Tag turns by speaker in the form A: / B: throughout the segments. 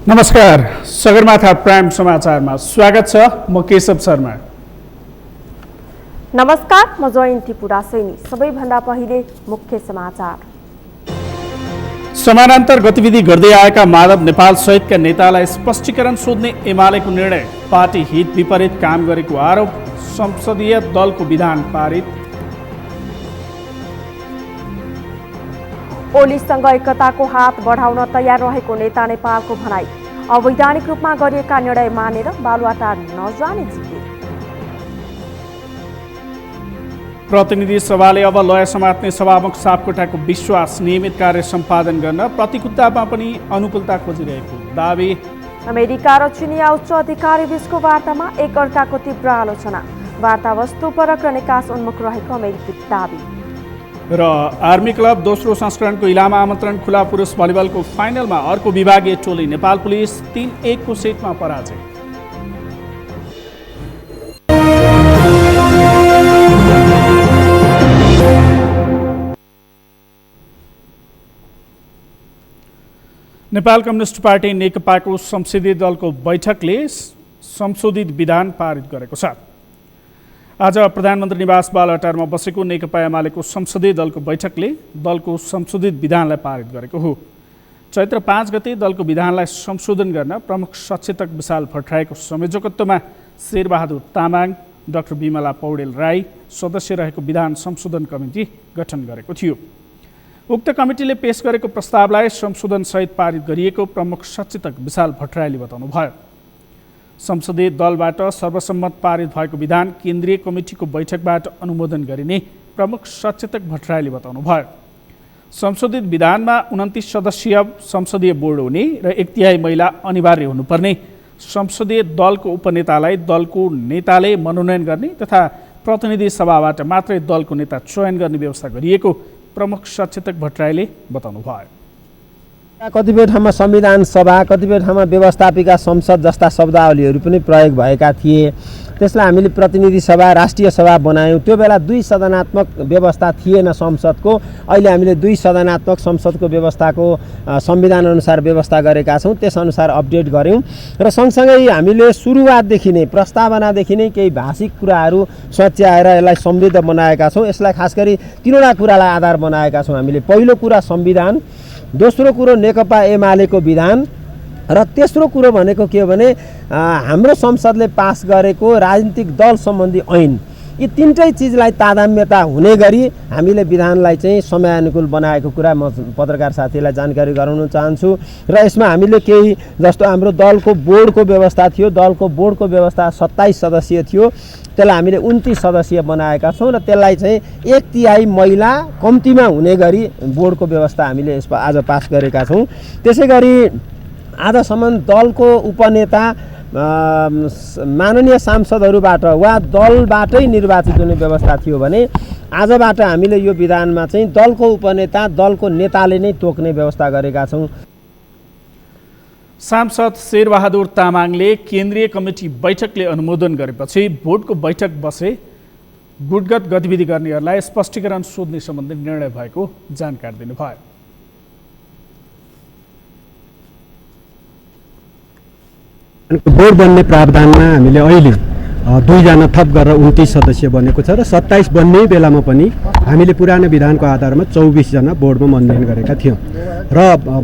A: नमस्कार, सगरमाथा प्राइम समाचारमा स्वागत छ। म केशव शर्मा।
B: नमस्कार, म जयन्ती पुरासैनी। सबैभन्दा पहिले मुख्य समाचार।
A: समानान्तर गतिविधि गर्दै आएका माधव नेपाल सहितका नेतालाई स्पष्टीकरण सोध्ने एमालेको निर्णय। पार्टी हित विपरीत काम गरेको आरोप। संसदीय दलको विधान पारित।
B: ओलीसँग एकताको हात बढाउन तयार रहेको नेता नेपालको भनाई। अवैधानिक रूपमा गरिएका निर्णय मानेर बालुवाटार नजाने जिकिर।
A: प्रतिनिधि सभाले अब लय समात्ने सभामुख सापकोटाको विश्वास। नियमित कार्य सम्पादन गर्न प्रतिकूलतामा पनि अनुकूलता खोजिरहेको दावी।
B: अमेरिका र चिनिया उच्च अधिकारी बीचको वार्तामा एक अर्काको तीव्र आलोचना। वार्ता वस्तुपरक र निकास उन्मुख रहेको अमेरिकी दावी।
A: र आर्मी क्लब दोस्रो संस्करणको इलामा आमन्त्रण खुला पुरुष भलिबलको फाइनलमा अर्को विभागीय टोली नेपाल पुलिस 3-1 को सेटमा पराजय। नेपाल कम्युनिस्ट पार्टी नेकपाको संसदीय दलको बैठकले संशोधित विधान पारित गरेको छ। आज प्रधानमन्त्री निवास बालुवाटारमा बसेको नेकपा एमालेको संसदीय दलको बैठकले दलको संशोधित विधानलाई पारित गरेको हो। चैत्र 5 गते दलको विधानलाई संशोधन गर्न प्रमुख सचेतक विशाल भट्टराईको संयोजकत्वमा शेरबहादुर तामाङ, डाक्टर बिमला पौडेल राई सदस्य रहेको विधान संशोधन कमिटी गठन गरेको थियो। उक्त कमिटीले पेश गरेको प्रस्तावलाई संशोधनसहित पारित गरिएको प्रमुख सचेतक विशाल भट्टराईले बताउनुभयो। संसदीय दलबाट सर्वसम्मत पारित भएको विधान केन्द्रीय कमिटीको बैठकबाट अनुमोदन गरिने प्रमुख सचेतक भट्टराईले बताउनुभयो। संशोधित विधानमा 29 सदस्यीय संसदीय बोर्ड हुने र 1/3 महिला अनिवार्य हुनुपर्ने, संसदीय दलको उपनेतालाई दलको नेताले मनोनयन गर्ने तथा प्रतिनिधि सभाबाट मात्रै दलको नेता चयन गर्ने व्यवस्था गरिएको प्रमुख सचेतक भट्टराईले बताउनुभयो।
C: कतिपय ठाउँमा संविधान सभा, कतिपय ठाउँमा व्यवस्थापिका संसद जस्ता शब्दावलीहरू पनि प्रयोग भएका थिए। त्यसलाई हामीले प्रतिनिधि सभा, राष्ट्रिय सभा बनायौँ। त्यो बेला 2 सदनात्मक व्यवस्था थिएन संसदको। अहिले हामीले 2 सदनात्मक संसदको व्यवस्थाको संविधान अनुसार व्यवस्था गरेका छौँ। त्यसअनुसार अपडेट गऱ्यौँ र सँगसँगै हामीले सुरुवातदेखि नै प्रस्तावनादेखि नै केही भाषिक कुराहरू सच्याएर यसलाई समृद्ध बनाएका छौँ। यसलाई खास गरी 3वटा कुरालाई आधार बनाएका छौँ हामीले। पहिलो कुरा संविधान, दोस्रो कुरो नेकपा एमालेको विधान र तेस्रो कुरो भनेको के हो भने हाम्रो संसदले पास गरेको राजनीतिक दल सम्बन्धी ऐन। यी 3टै चिजलाई तादात्म्यता हुने गरी हामीले विधानलाई चाहिँ समयानुकूल बनाएको कुरा म पत्रकार साथीलाई जानकारी गराउन चाहन्छु। र यसमा हामीले केही जस्तो हाम्रो दलको बोर्डको व्यवस्था थियो। दलको बोर्डको व्यवस्था 27 सदस्यीय थियो। त्यसलाई हामीले 29 सदस्यीय बनाएका छौँ र त्यसलाई चाहिँ 1/3 महिला कम्तीमा हुने गरी बोर्डको व्यवस्था हामीले यसमा आज पास गरेका छौँ। त्यसै गरी आजसम्म दलको उपनेता माननीय सांसदहरूबाट वा दलबाटै निर्वाचित हुने व्यवस्था थियो भने आजबाट हामीले यो विधानमा चाहिँ दलको उपनेता दलको नेताले नै तोक्ने व्यवस्था गरेका छौँ।
A: सांसद शेरबहादुर तामाङले केन्द्रीय कमिटी बैठकले अनुमोदन गरेपछि बोर्डको बैठक बसे गुटगत गतिविधि गर्नेहरूलाई स्पष्टीकरण सोध्ने सम्बन्धी निर्णय भएको जानकारी दिनुभयो।
D: बोर्ड बन्ने प्रावधानमा हामीले अहिले 2 जना थप गरेर 29 सदस्य बनेको छ र 27 बन्ने बेलामा पनि हामीले पुरानो विधानको आधारमा 24 जना बोर्डमा मनोनयन गरेका थियौँ र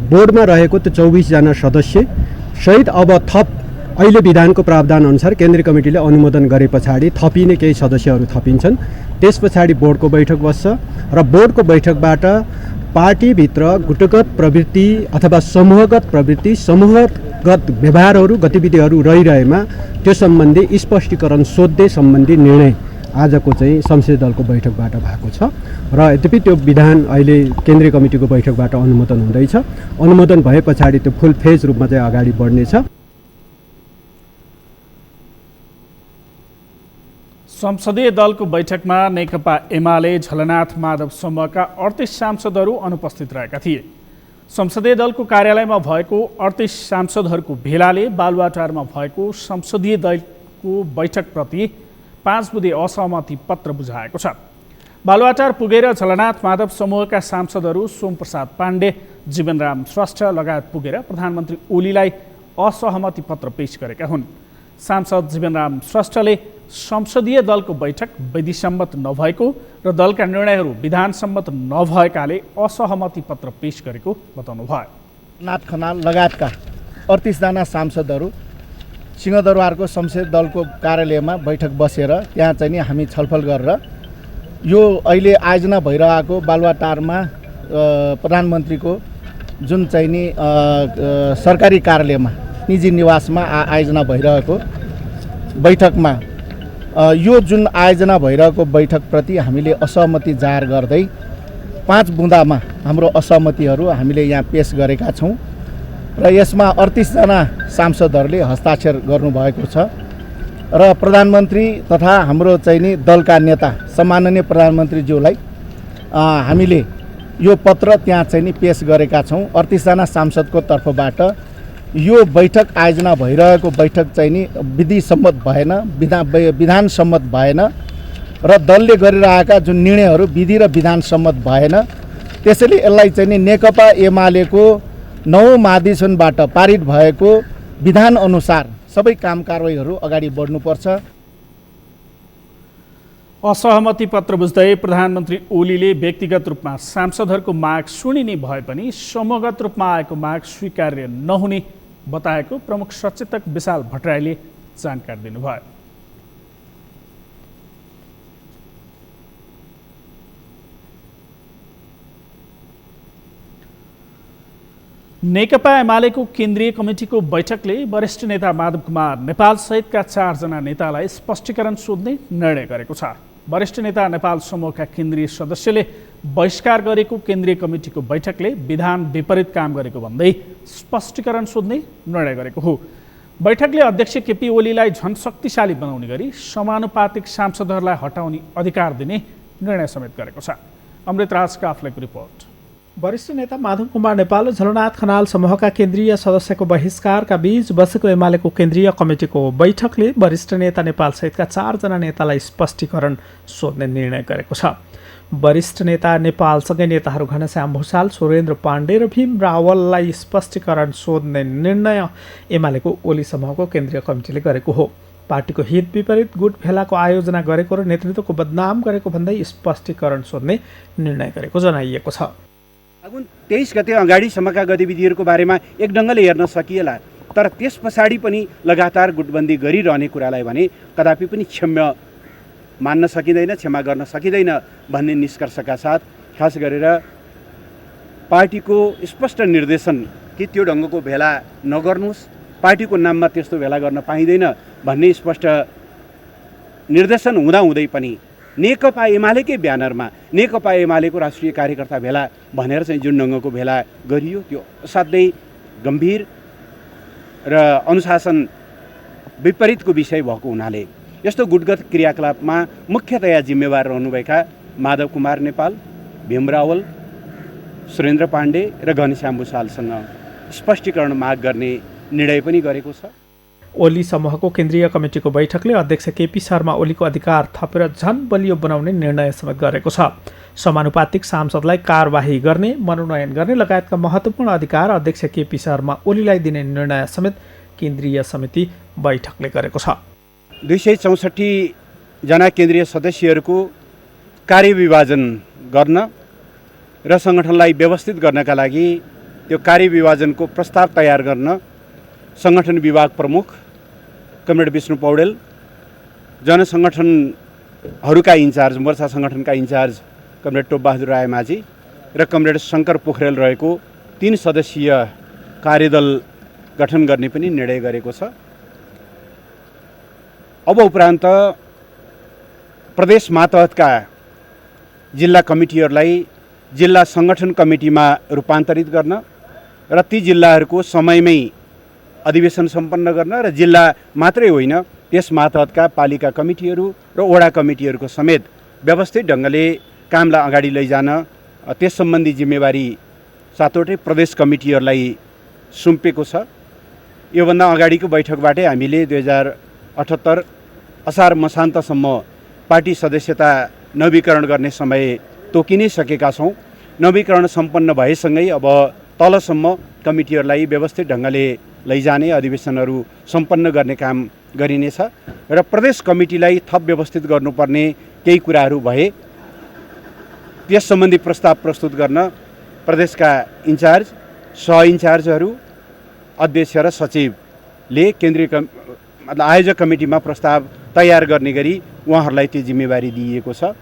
D: बोर्डमा रहेको त्यो 24 जना सदस्य सहित अब थप अहिले विधानको प्रावधान अनुसार केन्द्रीय कमिटीले अनुमोदन गरे पछाडि थपिने केही सदस्यहरू थपिन्छन्। त्यस पछाडि बोर्डको बैठक बस्छ र बोर्डको बैठकबाट पार्टीभित्र गुटगत प्रवृत्ति अथवा समूहगत प्रवृत्ति, समूहगत व्यवहारहरू, गतिविधिहरू रहिरहेमा त्यो सम्बन्धी स्पष्टीकरण सोध्ने सम्बन्धी निर्णय आजको चाहिँ संसदीय दलको बैठकबाट भएको छ र यद्यपि त्यो विधान अहिले केन्द्रीय कमिटीको बैठकबाट अनुमोदन हुँदैछ। अनुमोदन भए पछाडि त्यो फुल फेज रूपमा चाहिँ अगाडि बढ्नेछ।
A: संसदीय दलको बैठकमा नेकपा एमाले, झलनाथ माधव समूहका 38 सांसदहरू अनुपस्थित रहेका थिए। संसदीय दलको कार्यालयमा भएको 38 सांसदहरूको भेलाले बालुवाटारमा भएको संसदीय दलको बैठकप्रति 5 बुँदे असहमति पत्र बुझाएको छ। बालुवाटार पुगेर झलनाथ माधव समूहका सांसदहरू सोमप्रसाद पाण्डे, जीवनराम श्रेष्ठ लगायत पुगेर प्रधानमन्त्री ओलीलाई असहमति पत्र पेश गरेका हुन्। सांसद जीवनराम श्रेष्ठले संसदीय दलको बैठक विधिसम्मत नभएको र दलका निर्णयहरू विधानसम्मत नभएकाले असहमति पत्र पेश गरेको बताउनुभयो।
E: नाथ खनाल लगायतका 38 जना सांसदहरू सिंहदरबारको संसदीय दलको कार्यालयमा बैठक बसेर त्यहाँ चाहिँ नि हामी छलफल गरेर यो अहिले आयोजना भइरहेको बालुवाटारमा प्रधानमन्त्रीको जुन चाहिँ नि सरकारी कार्यालयमा निजी निवासमा आयोजना भइरहेको बैठकमा यो जुन आयोजना भइरहेको बैठकप्रति हामीले असहमति जाहेर गर्दै 5 बुँदामा हाम्रो असहमतिहरू हामीले यहाँ पेश गरेका छौँ र यसमा 38 जना सांसदहरूले हस्ताक्षर गर्नुभएको छ र प्रधानमन्त्री तथा हाम्रो चाहिँ नि दलका नेता सम्माननीय प्रधानमन्त्रीज्यूलाई हामीले यो पत्र त्यहाँ चाहिँ नि पेश गरेका छौँ। 38 जना सांसदको तर्फबाट यो बैठक आयोजना भइरहेको बैठक चाहिँ नि विधिसम्मत भएन, विधानसम्मत भएन र दलले गरिरहेका जुन निर्णयहरू विधि र विधानसम्मत भएन। त्यसैले यसलाई चाहिँ नि नेकपा एमालेको 9 महाधिवेशनबाट पारित भएको विधान अनुसार सबै काम कारबाहीहरू अगाडि बढ्नुपर्छ।
A: असहमति पत्र बुझ्दै प्रधानमन्त्री ओलीले व्यक्तिगत रूपमा सांसदहरूको माग सुनिने भए पनि समूहगत रूपमा आएको माग स्वीकार्य नहुने बताएको प्रमुख सचेतक विशाल भट्टराईले जानकारी दिनुभयो। नेकपा एमालेको केन्द्रीय कमिटीको बैठकले वरिष्ठ नेता माधव कुमार नेपाल सहितका 4 जना नेतालाई स्पष्टीकरण सोध्ने निर्णय गरेको छ। वरिष्ठ नेता नेपाल समूहका केन्द्रीय सदस्यले बहिष्कार गरेको केन्द्रीय कमिटीको बैठकले विधान विपरीत काम गरेको भन्दै स्पष्टीकरण सोध्ने निर्णय गरेको हो। बैठकले अध्यक्ष केपी ओलीलाई झन शक्तिशाली बनाउने गरी समानुपातिक सांसदहरूलाई हटाउने अधिकार दिने निर्णय समेत गरेको छ। अमृतराज काफ्लेको रिपोर्ट।
F: वरिष्ठ नेता माधव कुमार नेपाल र झलनाथ खनाल समूहका केन्द्रीय सदस्यको बहिष्कारका बीच बसेको एमालेको केन्द्रीय कमिटीको बैठकले वरिष्ठ नेता नेपाल सहितका 4 जना नेतालाई स्पष्टीकरण सोध्ने निर्णय गरेको छ। वरिष्ठ नेता नेपालसँगै नेताहरू घनश्याम भूषाल, सुरेन्द्र पाण्डे र भीम रावललाई स्पष्टीकरण सोध्ने निर्णय एमालेको ओली समूहको केन्द्रीय कमिटीले गरेको हो। पार्टीको हित विपरीत गुट भेलाको आयोजना गरेको र नेतृत्वको बदनाम गरेको भन्दै स्पष्टीकरण सोध्ने निर्णय गरेको जनाइएको छ।
G: फागुन 23 गते अगाडिसम्मका गतिविधिहरूको बारेमा एक ढङ्गले हेर्न सकिएला, तर त्यस पछाडि पनि लगातार गुटबन्दी गरिरहने कुरालाई भने कदापि पनि क्षम्य मान्न सकिँदैन, क्षमा गर्न सकिँदैन भन्ने निष्कर्षका साथ खास गरेर पार्टीको स्पष्ट निर्देशन कि त्यो ढङ्गको भेला नगर्नुहोस्, पार्टीको नाममा त्यस्तो भेला गर्न पाइँदैन भन्ने स्पष्ट निर्देशन हुँदाहुँदै पनि नेकपा एमालेकै ब्यानरमा नेकपा एमालेको राष्ट्रिय कार्यकर्ता भेला भनेर चाहिँ जुन ढङ्गको भेला गरियो त्यो असाध्यै गम्भीर र अनुशासन विपरीतको विषय भएको हुनाले यस्तो गुटगत क्रियाकलापमा मुख्यतया जिम्मेवार रहनुभएका माधव कुमार नेपाल, भीम रावल, सुरेन्द्र पाण्डे र घनश्याम भूषालसँग स्पष्टीकरण माग गर्ने निर्णय पनि गरेको छ।
F: ओली समूहको केन्द्रीय कमिटीको बैठकले अध्यक्ष केपी शर्मा ओलीको अधिकार थपेर झन बलियो बनाउने निर्णय समेत गरेको छ। समानुपातिक सांसदलाई कारबाही गर्ने, मनोनयन गर्ने लगायतका महत्त्वपूर्ण अधिकार अध्यक्ष केपी शर्मा ओलीलाई दिने निर्णय समेत केन्द्रीय समिति बैठकले गरेको छ।
G: 264 जना केन्द्रीय सदस्यहरूको कार्यविभाजन गर्न र सङ्गठनलाई व्यवस्थित गर्नका लागि त्यो कार्यविभाजनको प्रस्ताव तयार गर्न सङ्गठन विभाग प्रमुख कमरेड विष्णु पौडेल, जनसङ्गठनहरूका इन्चार्ज, मोर्चा सङ्गठनका इन्चार्ज कमरेड टोपबहादुर रायमाझी र कमरेड शङ्कर पोखरेल रहेको 3 सदस्यीय कार्यदल गठन गर्ने पनि निर्णय गरेको छ। अब उपरान्त प्रदेश मातहतका जिल्ला कमिटीहरूलाई जिल्ला सङ्गठन कमिटीमा रूपान्तरित गर्न र ती जिल्लाहरूको समयमै अधिवेशन सम्पन्न गर्न र जिल्ला मात्रै होइन त्यस मातहतका पालिका कमिटीहरू र वडा कमिटीहरूको समेत व्यवस्थित ढङ्गले कामलाई अगाडि लैजान त्यस सम्बन्धी जिम्मेवारी 7वटै प्रदेश कमिटीहरूलाई सुम्पेको छ। योभन्दा अगाडिको बैठकबाटै हामीले 2078 असार मसान्तसम्म पार्टी सदस्यता नवीकरण गर्ने समय तोकिनै सकेका छौँ। नवीकरण सम्पन्न भएसँगै अब तलसम्म कमिटीहरूलाई व्यवस्थित ढङ्गले लैजाने, अधिवेशनहरू सम्पन्न गर्ने काम गरिनेछ र प्रदेश कमिटीलाई थप व्यवस्थित गर्नुपर्ने केही कुराहरू भए त्यस सम्बन्धी प्रस्ताव प्रस्तुत गर्न प्रदेशका इन्चार्ज, सहइन्चार्जहरू, अध्यक्ष र सचिवले केन्द्रीय मतलब आयोजक कमिटीमा प्रस्ताव तयार गर्ने गरी उहाँहरूलाई त्यो जिम्मेवारी दिइएको छ।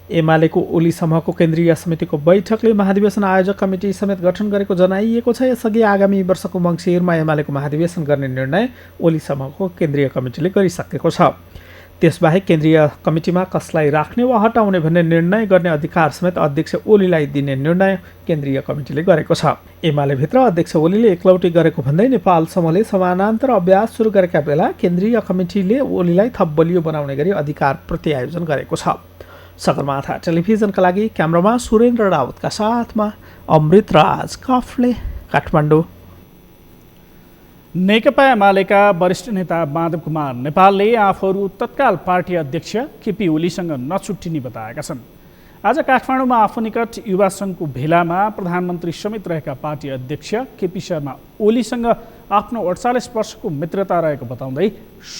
F: एमालेको ओली समूहको केन्द्रीय समितिको बैठकले महाधिवेशन आयोजक कमिटी समेत गठन गरेको जनाइएको छ। यसअघि आगामी वर्षको मङ्सिरमा एमालेको महाधिवेशन गर्ने निर्णय ओली समूहको केन्द्रीय कमिटीले गरिसकेको छ। त्यसबाहेक केन्द्रीय कमिटीमा कसलाई राख्ने वा हटाउने भन्ने निर्णय गर्ने अधिकार समेत अध्यक्ष ओलीलाई दिने निर्णय केन्द्रीय कमिटीले गरेको छ। एमालेभित्र अध्यक्ष ओलीले एकलौटी गरेको भन्दै नेपाल समूहले समानान्तर अभ्यास सुरु गरेका बेला केन्द्रीय कमिटीले ओलीलाई थप बलियो बनाउने गरी अधिकार प्रत्यायोजन गरेको छ। सगरमाथा टेलिभिजनका लागि क्यामरामा सुरेन्द्र राउतका साथमा अमृत राज कफले, काठमाडौँ।
A: नेकपा एमालेका वरिष्ठ नेता माधव कुमार नेपालले आफूहरू तत्काल पार्टी अध्यक्ष केपी ओलीसँग नछुट्टिने बताएका छन्। आज काठमाडौँमा आफू निकट युवा सङ्घको भेलामा प्रधानमन्त्री समेत रहेका पार्टी अध्यक्ष केपी शर्मा ओलीसँग आफ्नो 48 वर्षको मित्रता रहेको बताउँदै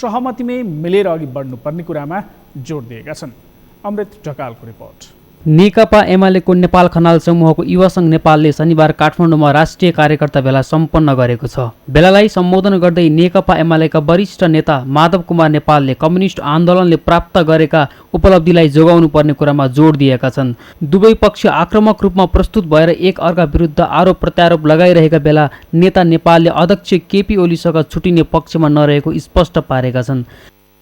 A: सहमतिमै मिलेर अघि बढ्नुपर्ने कुरामा जोड दिएका छन्। अमृत ढकालको रिपोर्ट।
H: नेकपा एमालेको नेपाल खनाल समूहको युवा सङ्घ नेपालले शनिबार काठमाडौँमा राष्ट्रिय कार्यकर्ता भेला सम्पन्न गरेको छ। भेलालाई सम्बोधन गर्दै नेकपा एमालेका वरिष्ठ नेता माधव कुमार नेपालले कम्युनिस्ट आन्दोलनले प्राप्त गरेका उपलब्धिलाई जोगाउनु पर्ने कुरामा जोड दिएका छन्। दुवै पक्ष आक्रामक रूपमा प्रस्तुत भएर एक अर्का विरुद्ध आरोप प्रत्यारोप लगाइरहेका बेला नेता नेपालले अध्यक्ष केपी ओलीसँग छुटिने पक्षमा नरहेको स्पष्ट पारेका छन्।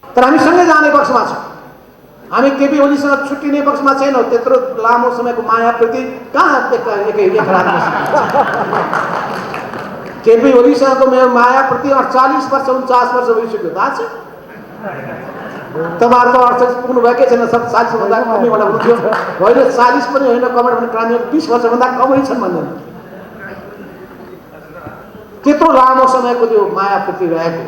I: तर हामी सँगै जाने पक्षमा छौँ। हामी केपी ओलीसँग छुट्टिने पक्षमा छैनौँ। त्यत्रो लामो समयको मायाप्रति कहाँ एक रातमा केपी ओलीसँगको मेरो मायाप्रति 48 वर्ष 49 वर्ष भइसक्यो। थाहा छ तपाईँहरू त 48 पुग्नुभएकै छैन, 40 भन्दा कमै होला हुन्थ्यो। होइन 40 पनि होइन, कमेन्ट भने क्रान्तिको 20 वर्षभन्दा कमै छन् भन्दैन। त्यत्रो लामो समयको त्यो मायाप्रति रहेको।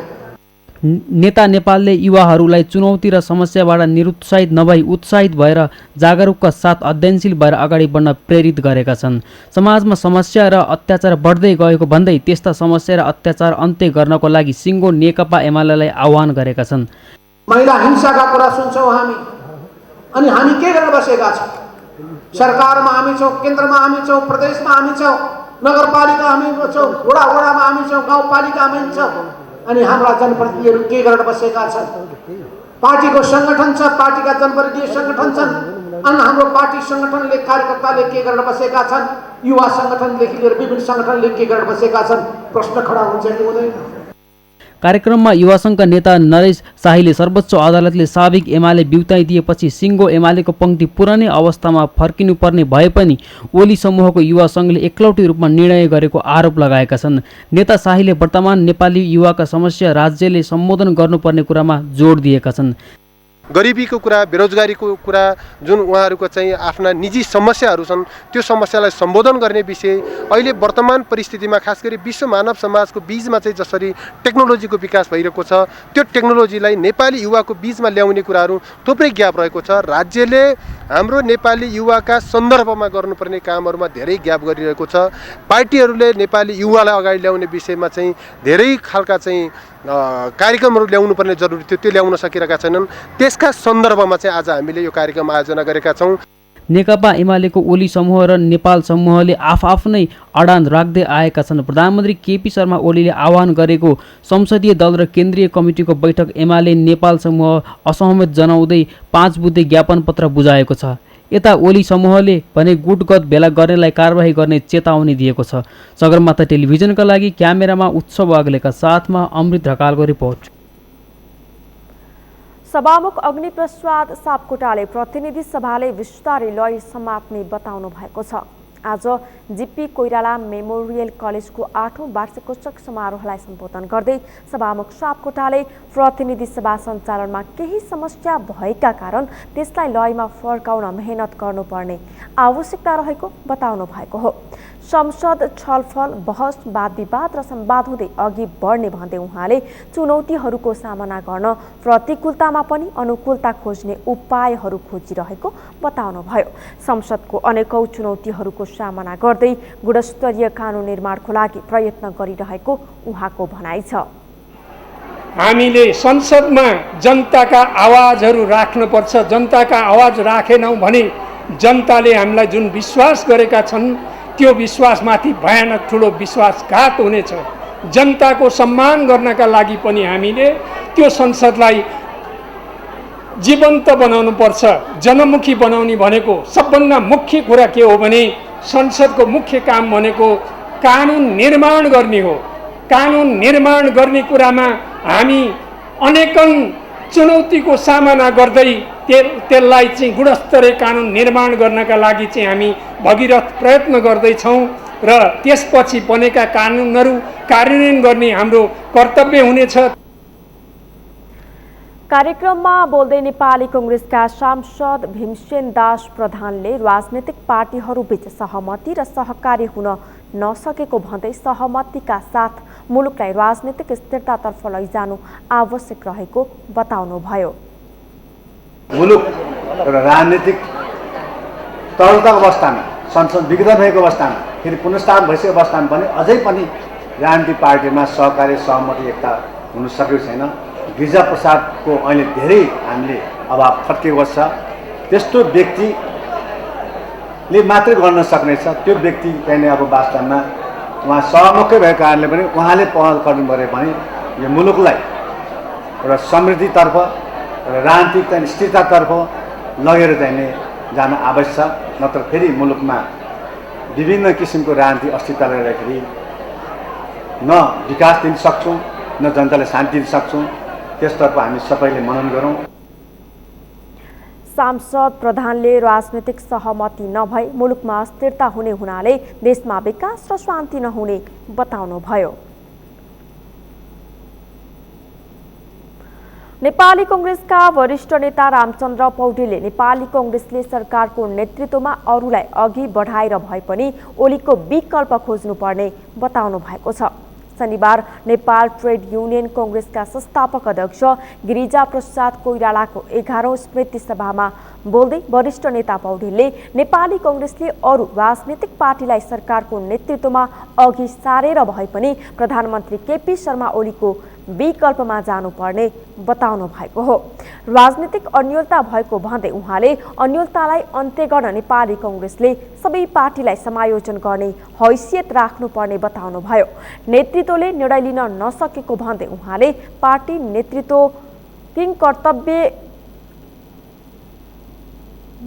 H: नेता नेपालले युवाहरूलाई चुनौती र समस्याबाट निरुत्साहित नभई उत्साहित भएर जागरुकका साथ अध्ययनशील भएर अगाडि बढ्न प्रेरित गरेका छन्। समाजमा समस्या र अत्याचार बढ्दै गएको भन्दै त्यस्ता समस्या र अत्याचार अन्त्य गर्नको लागि सिङ्गो नेकपा एमालेलाई आह्वान गरेका छन्।
I: महिला हिंसाका कुरा सुन्छौँ हामी, अनि हामी के गरेर बसेका छौँ? सरकारमा हामी छौँ, केन्द्रमा हामी छौँ, प्रदेशमा हामी छौँ, नगरपालिका हामी छौँ, वडामा हामी छौँ, गाउँपालिका हामी छौँ, अनि हाम्रा जनप्रतिनिधिहरू के गरेर बसेका छन्? पार्टीको सङ्गठन छ, पार्टीका जनप्रतिनिधि सङ्गठन छन्, अनि हाम्रो पार्टी सङ्गठनले कार्यकर्ताले के गरेर बसेका छन्? युवा सङ्गठनदेखि लिएर विभिन्न सङ्गठनले के गरेर बसेका छन्? प्रश्न खडा हुन्छ कि हुँदैन?
H: कार्यक्रममा युवा सङ्घका नेता नरेश शाहीले सर्वोच्च अदालतले साबिक एमाले बिउताइदिएपछि सिङ्गो एमालेको पङ्क्ति पुरानै अवस्थामा फर्किनुपर्ने भए पनि ओली समूहको युवा सङ्घले एकलौटी रूपमा निर्णय गरेको आरोप लगाएका छन्। नेता शाहीले वर्तमान नेपाली युवाका समस्या राज्यले सम्बोधन गर्नुपर्ने कुरामा जोड दिएका छन्।
J: गरिबीको कुरा, बेरोजगारीको कुरा, जुन उहाँहरूको चाहिँ आफ्ना निजी समस्याहरू छन्, त्यो समस्यालाई सम्बोधन गर्ने विषय अहिले वर्तमान परिस्थितिमा खास गरी विश्व मानव समाजको बीचमा चाहिँ जसरी टेक्नोलोजीको विकास भइरहेको छ, त्यो टेक्नोलोजीलाई नेपाली युवाको बीचमा ल्याउने कुराहरू थुप्रै ग्याप रहेको छ। राज्यले हाम्रो नेपाली युवाका सन्दर्भमा गर्नुपर्ने कामहरूमा धेरै ग्याप गरिरहेको छ। पार्टीहरूले नेपाली युवालाई अगाडि ल्याउने विषयमा चाहिँ धेरै खालका चाहिँ कार्यक्रमहरू ल्याउनु पर्ने जरुरी थियो, त्यो ल्याउन सकिरहेका छैनन्। त्यसका सन्दर्भमा चाहिँ आज हामीले यो कार्यक्रम आयोजना गरेका छौँ।
H: नेकपा एमालेको ओली समूह र नेपाल समूहले आफआफ्नै अडान राख्दै आएका छन्। प्रधानमन्त्री केपी शर्मा ओलीले आह्वान गरेको संसदीय दल र केन्द्रीय कमिटीको बैठक एमाले नेपाल समूह असहमत जनाउँदै 5 बुँदे ज्ञापन पत्र बुझाएको छ। यता ओली समूहले भने गुटगत भेला गर्नेलाई कारबाही गर्ने चेतावनी दिएको छ। सगरमाथा टेलिभिजनका लागि क्यामेरामा उत्सव वाग्लेका साथमा अमृत ढकालको रिपोर्ट।
B: सभामुख अग्निप्रसाद सापकोटाले प्रतिनिधि सभाले विस्तारै लय समात्ने बताउनु भएको छ। आज जीपी कोइराला मेमोरियल कलेजको 8औं वार्षिकोत्सव समारोहलाई सम्बोधन गर्दै सभामुख सापकोटाले प्रतिनिधि सभा सञ्चालनमा केही समस्या भएका कारण त्यसलाई लयमा फर्काउन मेहनत गर्नुपर्ने आवश्यकता रहेको बताउनु भएको हो। संसद छलफल बहस वाद विवाद र संवाद हुँदै अघि बढ्ने भन्दै उहाँले चुनौतीहरूको सामना गर्न प्रतिकूलतामा पनि अनुकूलता खोज्ने उपायहरू खोजिरहेको बताउनुभयो। संसदको अनेकौं चुनौतीहरूको सामना गर्दै गुणस्तरीय कानुन निर्माणको लागि प्रयत्न गरिरहेको उहाँको भनाइ छ।
K: हामीले संसदमा जनताका आवाजहरू राख्नुपर्छ। जनताका आवाज राखेनौँ भने जनताले हामीलाई जुन विश्वास गरेका छन् त्यो विश्वासमाथि भयानक ठुलो विश्वासघात हुनेछ। जनताको सम्मान गर्नका लागि पनि हामीले त्यो संसदलाई जीवन्त बनाउनु पर्छ। जनमुखी बनाउने भनेको सबभन्दा मुख्य कुरा के हो भने संसदको मुख्य काम भनेको कानुन निर्माण गर्ने हो। कानुन निर्माण गर्ने कुरामा हामी अनेकन चुनौतीको सामना गर्दै त्यसलाई चाहिँ गुणस्तरीय कानुन निर्माण गर्नका लागि चाहिँ हामी भगीरथ प्रयत्न गर्दैछौँ र त्यसपछि बनेका कानुनहरू कार्यान्वयन गर्ने हाम्रो कर्तव्य हुनेछ।
B: कार्यक्रममा बोल्दै नेपाली कांग्रेसका सांसद भीमसेन दास प्रधानले राजनीतिक पार्टीहरूबीच सहमति र सहकार्य हुन नसकेको भन्दै सहमतिका साथ मुलुकलाई राजनीतिक स्थिरतातर्फ लैजानु आवश्यक रहेको बताउनुभयो।
L: मुलुक एउटा राजनीतिक तरलताको अवस्थामा, संसद विघटन भएको अवस्थामा, फेरि पुनर्स्थापन भइसकेको अवस्थामा पनि अझै पनि राजनीतिक पार्टीमा सहकार्य सहमति एकता हुन सकेको छैन। गिरिजाप्रसादको अहिले धेरै हामीले अभाव खट्केको छ। त्यस्तो व्यक्तिले मात्रै गर्न सक्नेछ। त्यो व्यक्ति चाहिँ अब वास्तवमा उहाँ सहमुखै भएको कारणले पनि उहाँले पहल गर्नु पऱ्यो भने यो मुलुकलाई एउटा समृद्धितर्फ र राजनीतिक चाहिँ स्थिरतातर्फ लगेर चाहिँ जान आवश्यक छ। नत्र फेरि मुलुकमा विभिन्न किसिमको राजनीतिक अस्तित्व रहेदाखेरि न विकास दिन सक्छौँ न जनताले शान्ति दिन सक्छौँ। त्यसतर्फ हामी सबैले मनन गरौँ।
B: सांसद प्रधानले राजनीतिक सहमति नभई मुलुकमा अस्थिरता हुने हुनाले देशमा विकास र शान्ति नहुने बताउनुभयो। नेपाली कांग्रेसका वरिष्ठ नेता रामचन्द्र पौडेलले नेपाली कांग्रेसले सरकारको नेतृत्वमा अरूलाई अघि बढाएर भए पनि ओलीको विकल्प खोज्नुपर्ने बताउनु भएको छ। शनिबार नेपाल ट्रेड युनियन कांग्रेसका संस्थापक अध्यक्ष गिरिजाप्रसाद कोइरालाको 11औं स्मृति सभामा बोल्दै वरिष्ठ नेता पौडेलले नेपाली कांग्रेसले अरू राजनीतिक पार्टीलाई सरकारको नेतृत्वमा अघि सारेर भए पनि प्रधानमन्त्री केपी शर्मा ओलीको विकल्पमा जानुपर्ने बताउनु भएको हो। राजनीतिक अन्योलता भएको भन्दै उहाँले अन्योलतालाई अन्त्य गर्न नेपाली कांग्रेसले सबै पार्टीलाई समायोजन गर्ने हैसियत राख्नुपर्ने बताउनुभयो। नेतृत्वले निर्णय लिन नसकेको भन्दै उहाँले पार्टी नेतृत्व किङ कर्तव्य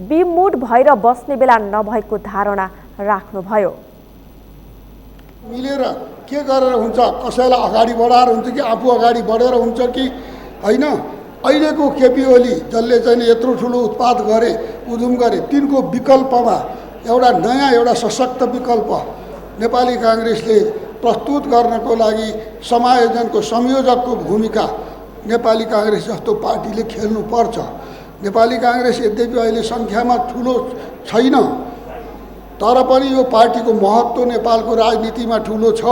B: विमूढ भएर बस्ने बेला नभएको धारणा राख्नुभयो।
M: मिलेर के गरेर हुन्छ, कसैलाई अगाडि बढाएर हुन्छ कि आफू अगाडि बढेर हुन्छ कि होइन। अहिलेको केपी ओली जसले चाहिँ यत्रो ठुलो उत्पाद गरे, उद्यम गरे, तिनको विकल्पमा एउटा नयाँ एउटा सशक्त विकल्प नेपाली कांग्रेसले प्रस्तुत गर्नको लागि समायोजनको संयोजकको भूमिका नेपाली कांग्रेस जस्तो पार्टीले खेल्नुपर्छ। नेपाली कांग्रेस यद्यपि अहिले सङ्ख्यामा ठुलो छैन तर पनि यो पार्टीको महत्त्व नेपालको राजनीतिमा ठुलो छ।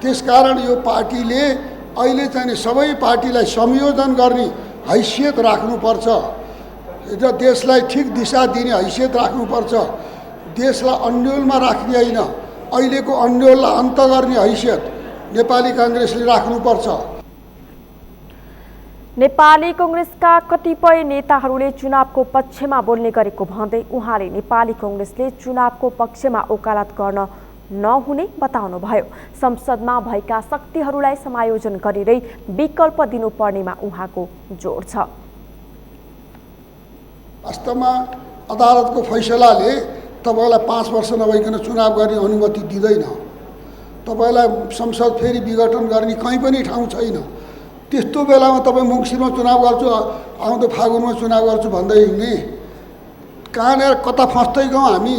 M: त्यसकारण यो पार्टीले अहिले चाहिँ सबै पार्टीलाई संयोजन गर्ने हैसियत राख्नुपर्छ र देशलाई ठिक दिशा दिने हैसियत राख्नुपर्छ। देशलाई अन्योलमा राख्ने होइन, अहिलेको अन्योललाई अन्त गर्ने हैसियत नेपाली कांग्रेसले राख्नुपर्छ।
B: नेपाली कांग्रेसका कतिपय नेताहरूले चुनावको पक्षमा बोल्ने गरेको भन्दै उहाँले नेपाली कांग्रेसले चुनावको पक्षमा वकालत गर्न नहुने बताउनुभयो। संसदमा भएका शक्तिहरूलाई समायोजन गरेरै विकल्प दिनुपर्नेमा उहाँको जोड छ।
M: वास्तवमा अदालतको फैसलाले तपाईलाई 5 वर्ष नभइकन चुनाव गर्ने अनुमति दिँदैन। तपाईलाई संसद फेरि विघटन गर्ने कहीँ पनि ठाउँ छैन। त्यस्तो बेलामा तपाईँ मङ्सिरमा चुनाव गर्छु, आउँदो फागुनमा चुनाव गर्छु भन्दै हिँड्ने कहाँनिर कता फस्दै गयौँ हामी,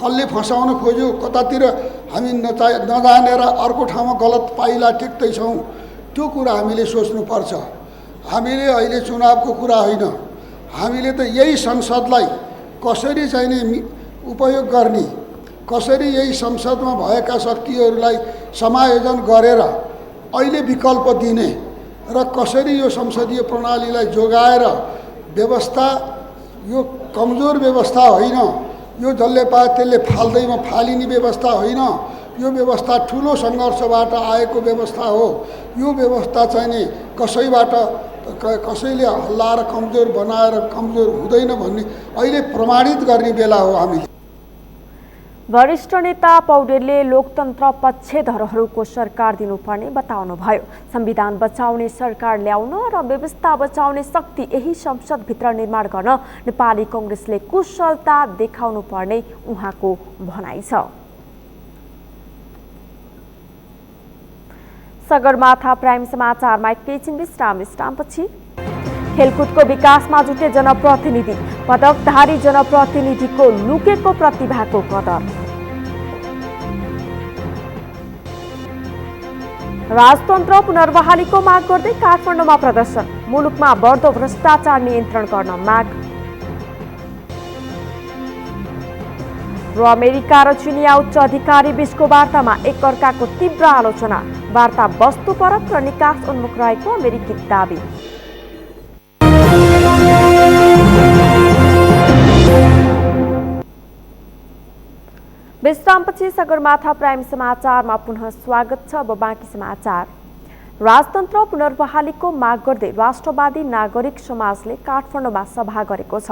M: कसले फसाउन खोज्यो, कतातिर हामी नजानेर अर्को ठाउँमा गलत पाइला टेक्दैछौँ, त्यो कुरा हामीले सोच्नुपर्छ। हामीले अहिले चुनावको कुरा होइन, हामीले त यही संसदलाई कसरी चाहिने उपयोग गर्ने कसरी यही संसदमा भएका शक्तिहरूलाई समायोजन गरेर अहिले विकल्प दिने र कसरी यो संसदीय प्रणालीलाई जोगाएर व्यवस्था यो कमजोर व्यवस्था होइन, यो जसले पाए त्यसले फाल्दैमा फालिने व्यवस्था होइन, यो व्यवस्था ठुलो सङ्घर्षबाट आएको व्यवस्था हो। यो व्यवस्था चाहिँ नि कसैले हल्लाएर कमजोर बनाएर कमजोर हुँदैन भन्ने अहिले प्रमाणित गर्ने बेला हो हामीले।
B: वरिष्ठ नेता पौडेलले लोकतन्त्र पक्षधरहरूको सरकार दिनुपर्ने बताउनुभयो। संविधान बचाउने सरकार ल्याउन र व्यवस्था बचाउने शक्ति यही संसदभित्र निर्माण गर्न नेपाली कांग्रेसले कुशलता देखाउनु पर्ने उहाँको भनाइ छ। सगरमाथा प्राइम समाचारमा एकैछिन विश्रामपछि खेलकुदको विकासमा जुटे जनप्रतिनिधि, पदकधारी जनप्रतिनिधिको लुकेको प्रतिभाको कदर। राजतन्त्र पुनर्बहालीको माग गर्दै काठमाडौँमा प्रदर्शन, मुलुकमा बढ्दो भ्रष्टाचार नियन्त्रण गर्न माग। र अमेरिका र चिनिया उच्च अधिकारी बीचको वार्तामा एकअर्काको तीव्र आलोचना, वार्ता वस्तुपरक र निकास उन्मुख रहेको अमेरिकी दाबी। विश्रामपछि सगरमाथा प्राइम समाचारमा पुनः स्वागत छ। अब बाँकी समाचार। राजतन्त्र पुनर्बहालीको माग गर्दै राष्ट्रवादी नागरिक समाजले काठमाडौँमा सभा गरेको छ।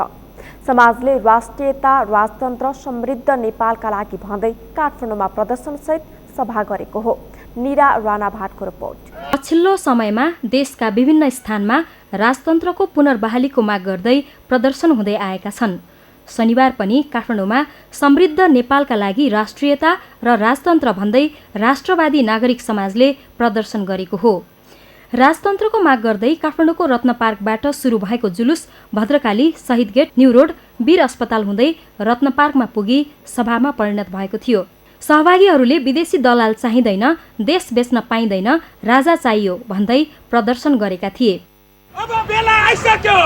B: समाजले राष्ट्रियता, राजतन्त्र, समृद्ध नेपालका लागि भन्दै काठमाडौँमा प्रदर्शनसहित सभा गरेको हो। निरा राणा भाटको रिपोर्ट।
N: पछिल्लो समयमा देशका विभिन्न स्थानमा राजतन्त्रको पुनर्बहालीको माग गर्दै प्रदर्शन हुँदै आएका छन्। शनिबार पनि काठमाडौँमा समृद्ध नेपालका लागि राष्ट्रियता र राजतन्त्र भन्दै राष्ट्रवादी नागरिक समाजले प्रदर्शन गरेको हो। राजतन्त्रको माग गर्दै काठमाडौँको रत्न पार्कबाट सुरु भएको जुलुस भद्रकाली, शहीद गेट, न्यू रोड, वीर अस्पताल हुँदै रत्न पार्कमा पुगी सभामा परिणत भएको थियो। सहभागीहरूले विदेशी दलाल चाहिँदैन, देश बेच्न पाइँदैन, राजा चाहियो भन्दै प्रदर्शन गरेका थिए।
O: अब बेला आइसक्यो,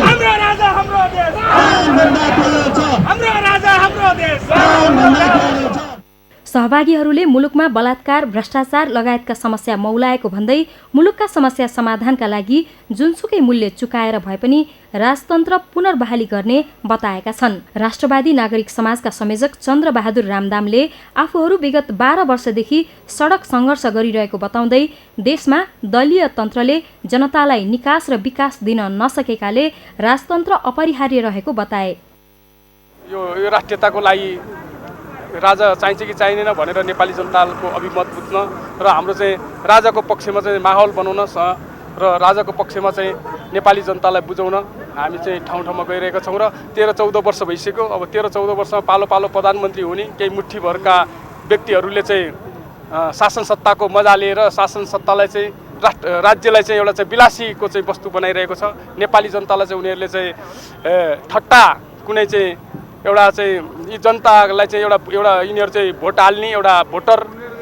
O: हाम्रो राजा हाम्रो देश, हाम्रो राजा हाम्रो देश।
N: सहभागीहरूले मुलुकमा बलात्कार, भ्रष्टाचार लगायतका समस्या मौलाएको भन्दै मुलुकका समस्या समाधानका लागि जुनसुकै मूल्य चुकाएर भए पनि राजतन्त्र पुनर्बहाली गर्ने बताएका छन्। राष्ट्रवादी नागरिक समाजका संयोजक चन्द्रबहादुर रामदामले आफूहरू विगत 12 वर्षदेखि सडक सङ्घर्ष गरिरहेको बताउँदै देशमा दलीय तन्त्रले जनतालाई निकास र विकास दिन नसकेकाले राजतन्त्र अपरिहार्य रहेको बताए।
P: यो राष्ट्रियताको लागि राजा चाहिन्छ कि चाहिँदैन भनेर नेपाली जनताको अभिमत बुझ्न र हाम्रो चाहिँ राजाको पक्षमा चाहिँ माहौल बनाउन र राजाको पक्षमा चाहिँ नेपाली जनतालाई बुझाउन हामी चाहिँ ठाउँ ठाउँमा गइरहेका छौँ। र 13-14 वर्ष भइसक्यो। अब 13-14 वर्षमा पालो पालो प्रधानमन्त्री हुने केही मुठ्ठीभरका व्यक्तिहरूले चाहिँ शासन सत्ताको मजा लिएर शासन सत्तालाई चाहिँ राज्यलाई चाहिँ एउटा चाहिँ विलासीको चाहिँ वस्तु बनाइरहेको छ। नेपाली जनतालाई चाहिँ उनीहरूले चाहिँ ठट्टा कुनै चाहिँ एउटा चाहिँ यी जनतालाई चाहिँ एउटा यिनीहरू चाहिँ भोट हाल्ने एउटा भोटर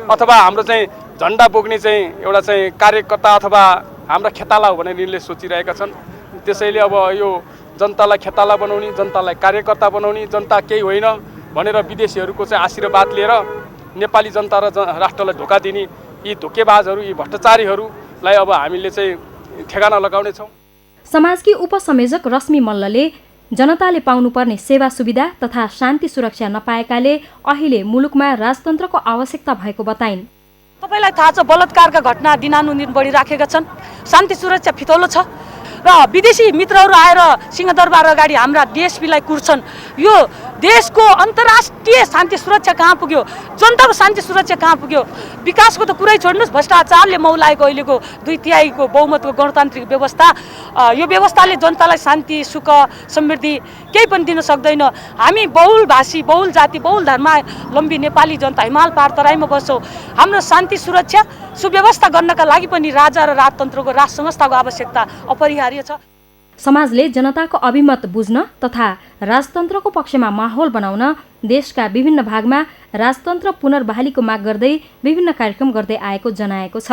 P: अथवा हाम्रो चाहिँ झन्डा बोक्ने चाहिँ एउटा चाहिँ कार्यकर्ता अथवा हाम्रा खेताला हो भनेर यिनीहरूले सोचिरहेका छन्। त्यसैले अब यो जनतालाई खेताला बनाउने, जनतालाई कार्यकर्ता बनाउने, जनता केही होइन भनेर विदेशीहरूको चाहिँ आशीर्वाद लिएर नेपाली जनता र राष्ट्रलाई धोका दिने यी धोकेबाजहरू, यी भ्रष्टाचारीहरूलाई अब हामीले चाहिँ ठेगाना लगाउनेछौँ।
N: समाजकी उपसंयोजक रश्मि मल्लले जनताले पाउनुपर्ने सेवा सुविधा तथा शान्ति सुरक्षा नपाएकाले अहिले मुलुकमा राजतन्त्रको आवश्यकता भएको बताइन्।
Q: तपाईलाई थाहा छ बलात्कारका घटना दिनानुदिन बढिराखेका छन्, शान्ति सुरक्षा फितौलो छ र विदेशी मित्रहरू आएर सिंहदरबार अगाडि हाम्रा देशलाई कुर्छन्। यो देशको अन्तर्राष्ट्रिय शान्ति सुरक्षा कहाँ पुग्यो, जनताको शान्ति सुरक्षा कहाँ पुग्यो? विकासको त कुरै छोड्नुहोस्, भ्रष्टाचारले मौलाएको अहिलेको 2/3 बहुमतको गणतान्त्रिक व्यवस्था, यो व्यवस्थाले जनतालाई शान्ति, सुख, समृद्धि केही पनि दिन सक्दैन। हामी बहुल भाषी, बहुल जाति, बहुल धर्मावलम्बी नेपाली जनता हिमाल पार तराईमा बस्छौँ। हाम्रो शान्ति सुरक्षा सुव्यवस्था गर्नका लागि पनि राजा र राजतन्त्रको राज संस्थाको आवश्यकता अपरिहार्य छ।
N: समाजले जनताको अभिमत बुझ्न तथा राजतन्त्रको पक्षमा माहौल बनाउन देशका विभिन्न भागमा राजतन्त्र पुनर्बहालीको माग गर्दै विभिन्न कार्यक्रम गर्दै आएको जनाएको छ।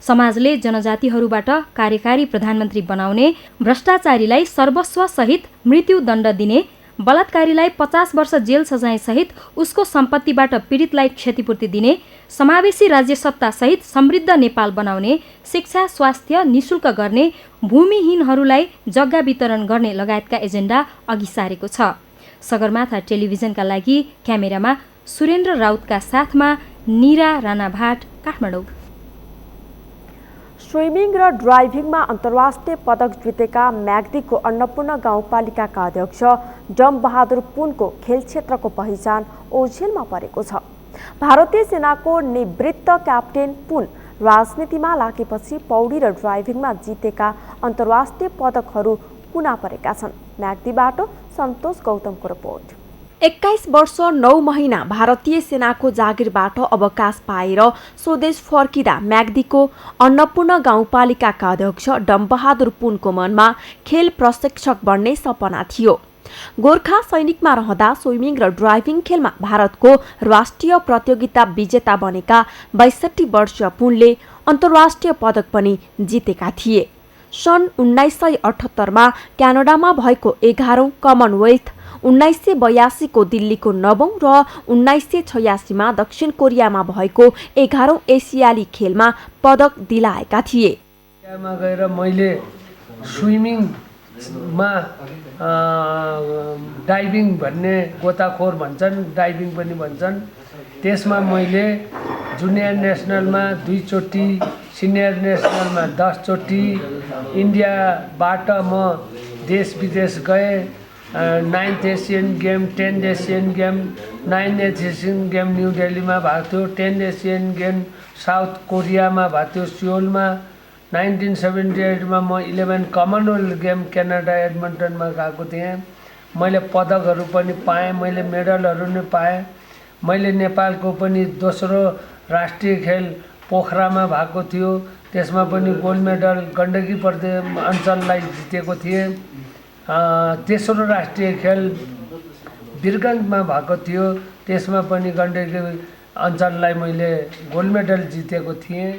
N: समाजले जनजातिहरूबाट कार्यकारी प्रधानमन्त्री बनाउने, भ्रष्टाचारीलाई सर्वस्वसहित मृत्युदण्ड दिने, बलात्कारीलाई 50 वर्ष जेल सजायसहित उसको सम्पत्तिबाट पीडितलाई क्षतिपूर्ति दिने, समावेशी राज्य सत्तासहित समृद्ध नेपाल बनाउने, शिक्षा स्वास्थ्य निशुल्क गर्ने, भूमिहीनहरूलाई जग्गा वितरण गर्ने लगायतका एजेन्डा अघि सारेको छ। सगरमाथा टेलिभिजनका लागि क्यामेरामा सुरेन्द्र राउतका साथमा निरा राणा भाट, काठमाडौँ।
B: स्विमिङ र ड्राइभिङमा अन्तर्राष्ट्रिय पदक जितेका म्याग्दीको अन्नपूर्ण गाउँपालिकाका अध्यक्ष डमबहादुर पुनको खेल क्षेत्रको पहिचान ओझेलमा परेको छ। भारतीय सेनाको निवृत्त क्याप्टेन पुन राजनीतिमा लागेपछि पौडी र ड्राइभिङमा जितेका अन्तर्राष्ट्रिय पदकहरू कुना परेका छन्। म्याग्दीबाट सन्तोष गौतमको रिपोर्ट।
R: 21 वर्ष 9 महिना भारतीय सेनाको जागिरबाट अवकाश पाएर स्वदेश फर्किँदा म्याग्दीको अन्नपूर्ण गाउँपालिकाका अध्यक्ष डमबहादुर पुनको मनमा खेल प्रशिक्षक बन्ने सपना थियो। गोर्खा सैनिकमा रहँदा स्विमिङ र ड्राइभिङ खेलमा भारतको राष्ट्रिय प्रतियोगिता विजेता बनेका 62 वर्षीय पुनले अन्तर्राष्ट्रिय पदक पनि जितेका थिए। सन् 1978 मा क्यानाडामा भएको 11औं कमनवेल्थ, 1982 को दिल्लीको 9औं र 1986 मा दक्षिण कोरियामा भएको 11औं एसियाली खेलमा पदक दिलाएका थिए।
S: त्यहाँ गएर मैले स्विमिङमा डाइभिङ भन्ने गोताखोर भन्छन्, डाइभिङ पनि भन्छन्, त्यसमा मैले जुनियर नेसनलमा 2 चोटि, सिनियर नेसनलमा 10 चोटि, इन्डियाबाट म देश विदेश गए। 9th Asian game, 10th Asian game, 9th Asian game new दिल्लीमा भएको थियो, 10th एसियन गेम साउथ कोरियामा भएको थियो, सियोलमा। 1978 मा म 11 कमनवेल्थ गेम क्यानाडा एडमन्टनमा गएको थिएँ। मैले पदकहरू पनि पाएँ, मैले मेडलहरू नै पाएँ। मैले नेपालको पनि दोस्रो राष्ट्रिय खेल पोखरामा भएको थियो, त्यसमा पनि गोल्ड मेडल गण्डकी प्रदेश अञ्चललाई जितेको थिएँ। तेस्रो राष्ट्रिय खेल वीरगन्जमा भएको थियो, त्यसमा पनि गण्डकी अञ्चललाई मैले गोल्ड मेडल जितेको थिएँ।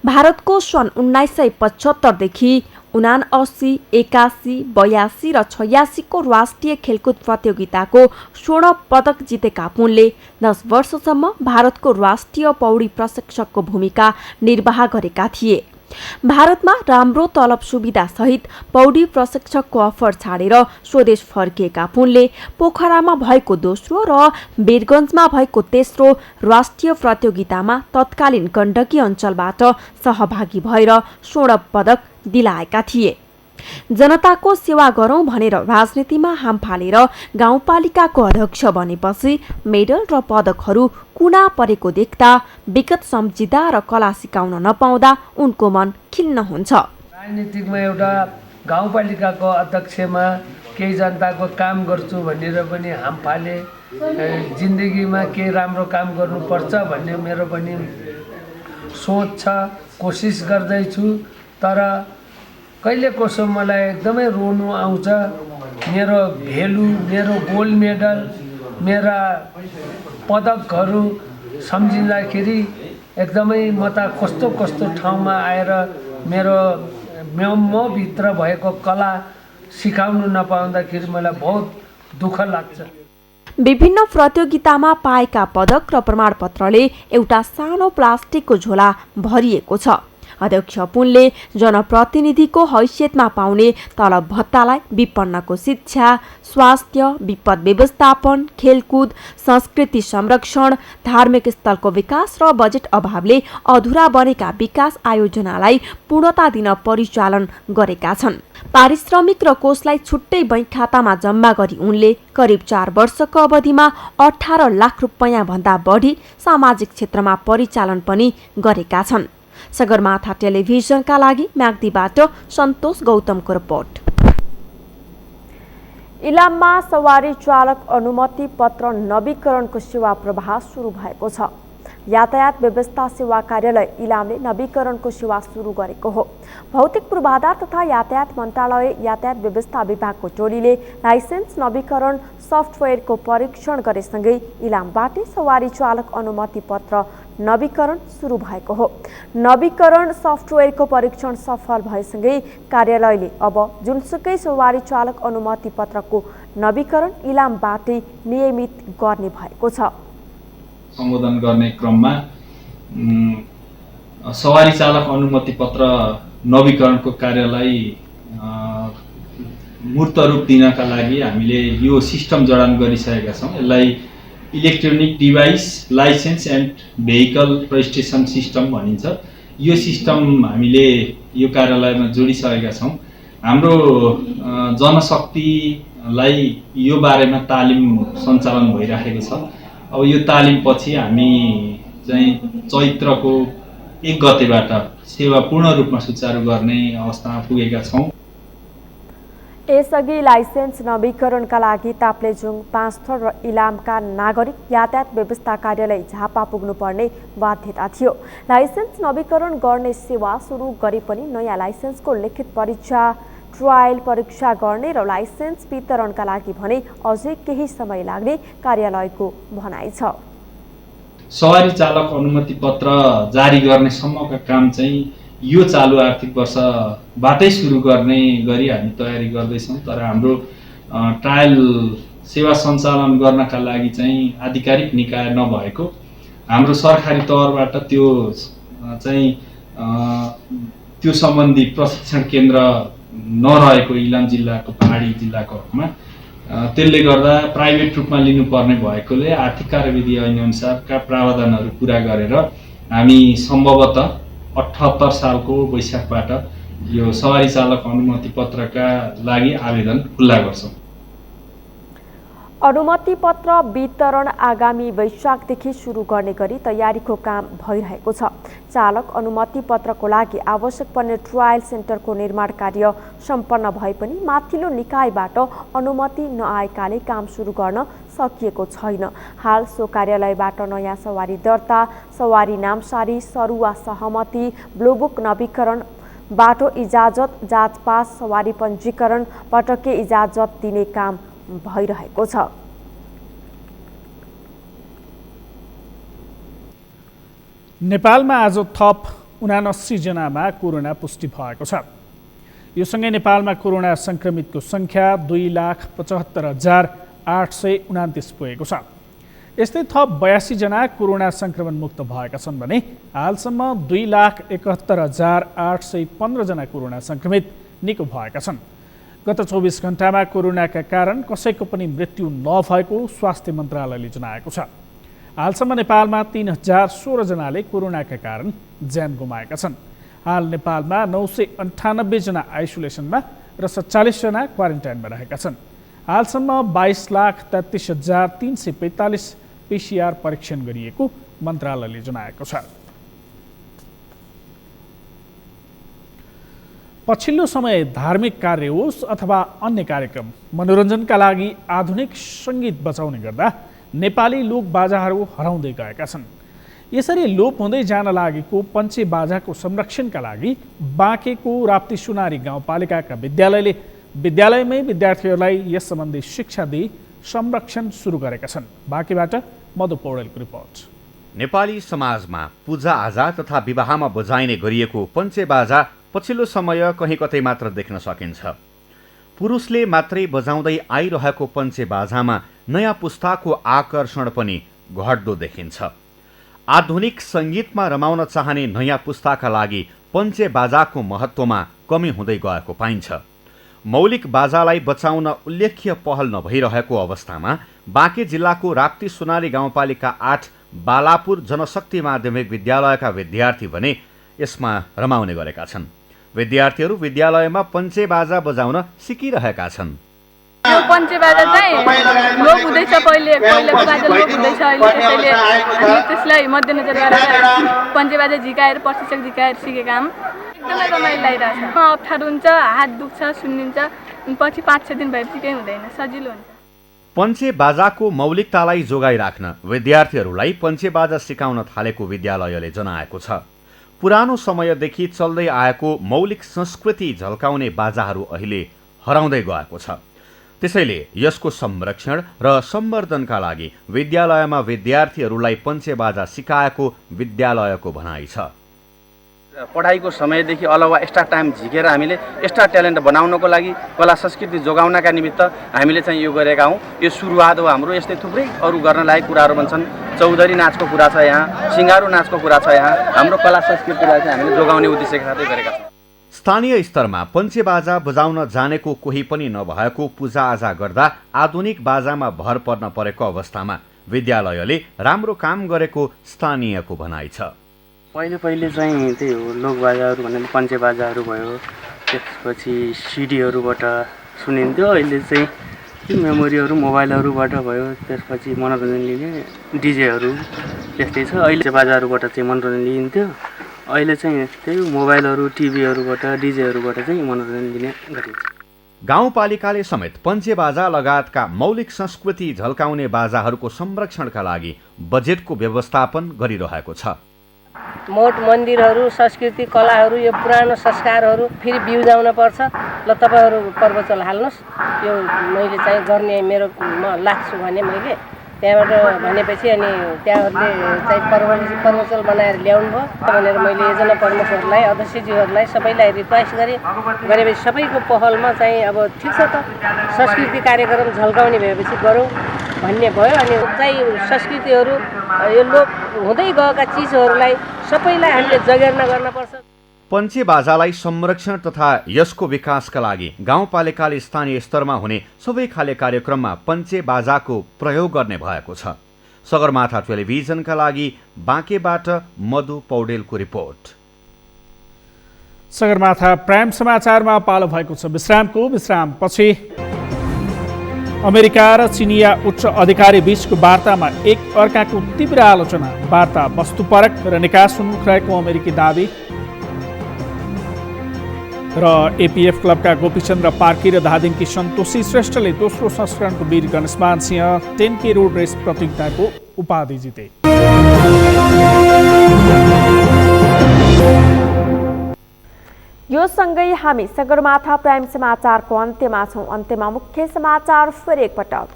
R: भारतको सन् 1975 देखि 79, 81, 82 र 86 को राष्ट्रिय खेलकुद प्रतियोगिताको स्वर्ण पदक जितेका पुनले 10 वर्षसम्म भारतको राष्ट्रिय पौडी प्रशिक्षकको भूमिका निर्वाह गरेका थिए। भारतमा राम्रो तलब सुविधा सहित पौडी प्रशिक्षकको अफर छाडेर स्वदेश फर्किएका पुनले पोखरामा भएको दोस्रो र वीरगन्जमा भएको तेस्रो राष्ट्रिय प्रतियोगितामा तत्कालीन गण्डकी अञ्चलबाट सहभागी भएर स्वर्ण पदक दिलाएका थिए। जनताको सेवा गरौं भनेर राजनीतिमा हाम फालेर गाउँपालिकाको अध्यक्ष बनेपछि मेडल र पदकहरू कुना परेको देख्दा विगत सम्झिँदा र कला सिकाउन नपाउँदा उनको मन खिन्न हुन्छ।
S: राजनीतिकमा एउटा गाउँपालिकाको अध्यक्षमा केही जनताको काम गर्छु भनेर पनि हाम फाले। जिन्दगीमा केही राम्रो काम गर्नुपर्छ भन्ने मेरो पनि सोच छ, कोसिस गर्दैछु। तर कहिले कसो मलाई एकदमै रोनु आउँछ। मेरो भेलु, मेरो गोल्ड मेडल, मेरा पदकहरू सम्झिँदाखेरि एकदमै म त कस्तो कस्तो ठाउँमा आएर मेरो म भित्र भएको कला सिकाउनु नपाउँदाखेरि मलाई बहुत दुःख लाग्छ।
R: विभिन्न प्रतियोगितामा पाएका पदक र प्रमाणपत्रले एउटा सानो प्लास्टिकको झोला भरिएको छ। अध्यक्ष पुनले जनप्रतिनिधिको हैसियतमा पाउने तलब भत्तालाई विपन्नको शिक्षा, स्वास्थ्य, विपद व्यवस्थापन, खेलकुद, संस्कृति संरक्षण, धार्मिक स्थलको विकास र बजेट अभावले अधुरा बनेका विकास आयोजनालाई पूर्णता दिन परिचालन गरेका छन्। पारिश्रमिक र कोषलाई छुट्टै बैंक खातामा जम्मा गरी उनले करिब 4 वर्षको अवधिमा 18 लाख रुपैयाँ भन्दा बढी सामाजिक क्षेत्रमा परिचालन पनि गरेका छन्। सगरमाथा टेलिभिजनका लागि म्याग्दीबाट सन्तोष गौतमको रिपोर्ट।
B: इलाममा सवारी चालक अनुमति पत्र नवीकरणको सेवा प्रवाह सुरु भएको छ। यातायात व्यवस्था सेवा कार्यालय इलामले नवीकरणको सेवा सुरु गरेको हो। भौतिक पूर्वाधार तथा यातायात मन्त्रालय यातायात व्यवस्था विभागको टोलीले लाइसेन्स नवीकरण सफ्टवेयरको परीक्षण गरेसँगै इलामबाटै सवारी चालक अनुमति पत्र नवीकरण सुरु भएको हो। नवीकरण सफ्टवेयरको परीक्षण सफल भएसँगै कार्यालयले अब जुनसुकै सवारी चालक अनुमति पत्रको नवीकरण इलामबाटै नियमित गर्ने भएको छ।
T: सम्बोधन गर्ने क्रममा सवारी चालक अनुमति पत्र नवीकरणको कार्यलाई मूर्त रूप दिनका लागि हामीले यो सिस्टम जडान गरिसकेका छौँ। यसलाई electronic device licence and vehicle registration system भनिन्छ। यो सिस्टम हामीले यो कार्यालयमा जोडिसकेका छौँ। हाम्रो जनशक्तिलाई यो बारेमा तालिम सञ्चालन भइराखेको छ। अब यो तालिम पछि हामी चाहिँ चैत्रको 1 गतेबाट सेवा पूर्ण रूपमा सुचारू गर्ने अवस्थामा पुगेका छौँ।
B: यसअघि लाइसेन्स नवीकरणका लागि ताप्लेजुङ, पाँचथर र इलामका नागरिक यातायात व्यवस्था कार्यालय झापा पुग्नुपर्ने बाध्यता थियो। लाइसेन्स नवीकरण गर्ने सेवा सुरु गरे पनि नयाँ लाइसेन्सको लिखित परीक्षा, ट्रायल परीक्षा गर्ने र लाइसेन्स वितरणका लागि भने अझै केही समय लाग्ने कार्यालयको भनाइ छ।
T: सवारी चालक अनुमति पत्र जारी गर्ने सम्मका काम चाहिँ यो चालु आर्थिक वर्षबाटै सुरु गर्ने गरी हामी तयारी गर्दैछौँ। तर हाम्रो ट्रायल सेवा सञ्चालन गर्नका लागि चाहिँ आधिकारिक निकाय नभएको, हाम्रो सरकारी तौरबाट त्यो चाहिँ त्यो सम्बन्धी प्रशिक्षण केन्द्र नरहेको इलाम जिल्लाको पहाडी जिल्लाको हकमा, त्यसले गर्दा प्राइभेट रूपमा लिनुपर्ने भएकोले आर्थिक कार्यविधि ऐनअनुसारका प्रावधानहरू पुरा गरेर हामी सम्भवतः 78 सालको वैशाखबाट यो सवारी चालक अनुमति पत्रका लागि आवेदन खुल्ला गर्छौँ।
B: अनुमति पत्र वितरण आगामी वैशाखदेखि सुरु गर्ने गरी तयारीको काम भइरहेको छ। चालक अनुमति पत्रको लागि आवश्यक पर्ने ट्रायल सेन्टरको निर्माण कार्य सम्पन्न भए पनि माथिल्लो निकायबाट अनुमति नआएकाले काम सुरु गर्न सकिएको छैन। हाल सो कार्यालयबाट नयाँ सवारी दर्ता, सवारी नामसारी, सरुवा सहमति, ब्लुबुक नवीकरण, बाटो इजाजत, जाँचपास, सवारी पञ्जीकरण, पटके इजाजत दिने काम भइरहेको छ।
A: नेपालमा आज थप 79 जनामा कोरोना पुष्टि भएको छ। यो सँगै नेपालमा कोरोना संक्रमितको संख्या 2,75,829 पुगेको छ। यस्तै थप 82 जना कोरोना संक्रमण मुक्त भएका छन् भने हालसम्म 2,71,815 जना कोरोना संक्रमित निको भएका छन्। गत 24 घण्टामा कोरोनाका कारण कसैको पनि मृत्यु नभएको स्वास्थ्य मन्त्रालयले जनाएको छ। हालसम्म नेपालमा 3016 जनाले कोरोनाका कारण ज्यान गुमाएका छन्। हाल नेपालमा 998 जना आइसोलेसनमा र 47 जना क्वारेन्टाइनमा रहेका छन्। हालसम्म 22,33,345 PCR परीक्षण गरिएको मन्त्रालयले जनाएको छ। पछिल्लो समय धार्मिक कार्य होस् अथवा अन्य कार्यक्रम, मनोरञ्जनका लागि आधुनिक सङ्गीत बजाउने गर्दा नेपाली लोक बाजाहरू हराउँदै गएका छन्। यसरी लोप हुँदै जान लागेको पञ्चे बाजाको संरक्षणका लागि बाँकेको राप्ती सुनारी गाउँपालिकाका विद्यालयले विद्यालयमै विद्यार्थीहरूलाई यस सम्बन्धी शिक्षा दिई संरक्षण सुरु गरेका छन्। बाँकेबाट मधु पौडेलको रिपोर्ट।
U: नेपाली समाजमा पूजाआजा तथा विवाहमा बजाइने गरिएको पञ्चे बाजा पछिल्लो समय कहीँ कतै मात्र देख्न सकिन्छ। पुरुषले मात्रै बजाउँदै आइरहेको पञ्चे बाजामा नयाँ पुस्ताको आकर्षण पनि घट्दो देखिन्छ। आधुनिक सङ्गीतमा रमाउन चाहने नयाँ पुस्ताका लागि पञ्चे बाजाको महत्त्वमा कमी हुँदै गएको पाइन्छ। मौलिक बाजालाई बचाउन उल्लेख्य पहल नभइरहेको अवस्थामा बाँके जिल्लाको राप्ती सुनारी गाउँपालिका 8 बालापुर जनशक्ति माध्यमिक विद्यालयका विद्यार्थी भने यसमा रमाउने गरेका छन्। विद्यार्थीहरू विद्यालयमा पञ्चे बाजा बजाउन सिकिरहेका छन्।
V: यो पञ्चे बाजा चाहिँ लोप हुँदैछ, पहिलेको बाजा लोप हुँदैछ अहिले, त्यसैले हामी त्यसलाई मध्यनजर गरेर पञ्चे बाजा झिकाएर प्रशिक्षक झिकाएर सिकेका छौँ। एकदमै रमाइलो लागिरहेछ। अप्ठ्यारो हुन्छ, हात दुख्छ, सुन्निन्छ, पछि 5-6 दिन भएपछि केही हुँदैन, सजिलो हुन्छ।
U: पञ्चे बाजाको मौलिकतालाई जोगाइराख्न विद्यार्थीहरूलाई पञ्चे बाजा सिकाउन थालेको विद्यालयले जनाएको छ। पुरानो समयदेखि चल्दै आएको मौलिक संस्कृति झल्काउने बाजाहरू अहिले हराउँदै गएको छ। त्यसैले यसको संरक्षण र सम्वर्धनका लागि विद्यालयमा विद्यार्थीहरूलाई पञ्चेबाजा सिकाएको विद्यालयको भनाइ छ।
C: पढाइको समयदेखि अलावा एक्स्ट्रा टाइम झिकेर हामीले एक्स्ट्रा ट्यालेन्ट बनाउनको लागि कला संस्कृति जोगाउनका निमित्त हामीले चाहिँ यो गरेका हौँ। यो सुरुवात हो हाम्रो। यस्तै थुप्रै अरू गर्न लायक कुराहरू भन्छन्। चौधरी नाचको कुरा छ यहाँ, सिङ्गारो नाचको कुरा छ यहाँ। हाम्रो कला संस्कृतिलाई चाहिँ हामीले जोगाउने उद्देश्यका साथै गरेका छौँ।
U: स्थानीय स्तरमा पञ्चेबाजा बजाउन जानेको कोही पनि नभएको पूजाआजा गर्दा आधुनिक बाजामा भर पर्न परेको अवस्थामा विद्यालयले राम्रो काम गरेको स्थानीयको भनाइ छ।
D: पहिले चाहिँ त्यही हो, लोकबाजाहरू भन्नाले पञ्चेबाजाहरू भयो, त्यसपछि सिडीहरूबाट सुनिन्थ्यो। अहिले चाहिँ त्यो मेमोरीहरू मोबाइलहरूबाट भयो, त्यसपछि मनोरञ्जन लिने डिजेहरू त्यस्तै छ। अहिले बाजारहरूबाट चाहिँ मनोरञ्जन लिइन्थ्यो। अहिले चाहिँ त्यही मोबाइलहरू टिभीहरूबाट डिजेहरूबाट चाहिँ मनोरञ्जन लिने गरिन्छ।
U: गाउँपालिकाले समेत पञ्चेबाजा लगायतका मौलिक संस्कृति झल्काउने बाजाहरूको संरक्षणका लागि बजेटको व्यवस्थापन गरिरहेको छ।
W: मठ मन्दिरहरू, संस्कृति कलाहरू, यो पुरानो संस्कारहरू फेरि बिउजाउन पर्छ। ल तपाईँहरू प्रवचन हाल्नुहोस्, यो मैले चाहिँ गर्ने मेरो म लाग्छु भने मैले त्यहाँबाट भनेपछि अनि त्यहाँहरूले चाहिँ प्रवचन बनाएर ल्याउनु भयो भनेर मैले योजना प्रमुखहरूलाई, अध्यक्षज्यूहरूलाई सबैलाई रिक्वेस्ट गरेपछि सबैको पहलमा चाहिँ अब ठिक छ त संस्कृति कार्यक्रम झल्काउने भएपछि गरौँ भन्ने भयो। अनि चाहिँ संस्कृतिहरू यो लोप हुँदै गएका चिजहरूलाई सबैलाई हामीले जगेर्ना गर्नुपर्छ।
U: पञ्चेबाजालाई संरक्षण तथा यसको विकासका लागि गाउँपालिकाले स्थानीय स्तरमा हुने सबै खाले कार्यक्रममा पञ्चेबाजाको प्रयोग गर्ने भएको छ। सगरमाथा टेलिभिजनका लागि बाँकेबाट मधु पौडेलको रिपोर्ट।
A: सगरमाथा प्राइम समाचारमा पालो भएको छ विश्रामपछि। अमेरिका र चिनिया उच्च अधिकारी बीचको वार्तामा एक अर्काको तीव्र आलोचना। वार्ता वस्तुपरक र निकासोन्मुख रहेको अमेरिकी दावी। र एपीएफ क्लबका गोपीचन्द्र पार्की र धादिङकी सन्तोषी श्रेष्ठले दोस्रो संस्करणको Bir Ganeshman Singh 10K road race प्रतियोगिताको उपाधि जिते।
B: यो सँगै हामी सगरमाथा प्राइम समाचारको अन्त्यमा छौँ। अन्त्यमा मुख्य समाचार फेरि एकपटक।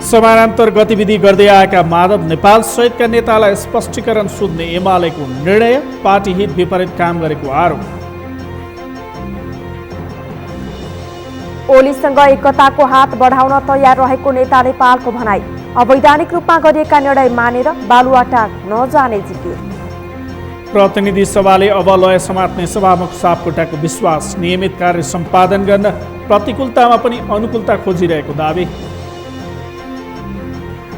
A: समानान्तर गतिविधि गर्दै आएका माधव नेपाल सहितका नेतालाई स्पष्टीकरण सोध्ने एमालेको निर्णय। पार्टी हित विपरीत काम गरेको आरोप।
B: ओलीसँग एकताको हात बढाउन तयार रहेको नेता नेपालको भनाई। अवैधानिक रूपमा गरिएका निर्णय मानेर बालुवाटार नजाने जिकिर।
A: प्रतिनिधि सभाले अब लय समात्ने सभामुख सापकोटाको विश्वास। नियमित कार्य सम्पादन गर्न प्रतिकूलतामा पनि अनुकूलता खोजिरहेको दावी।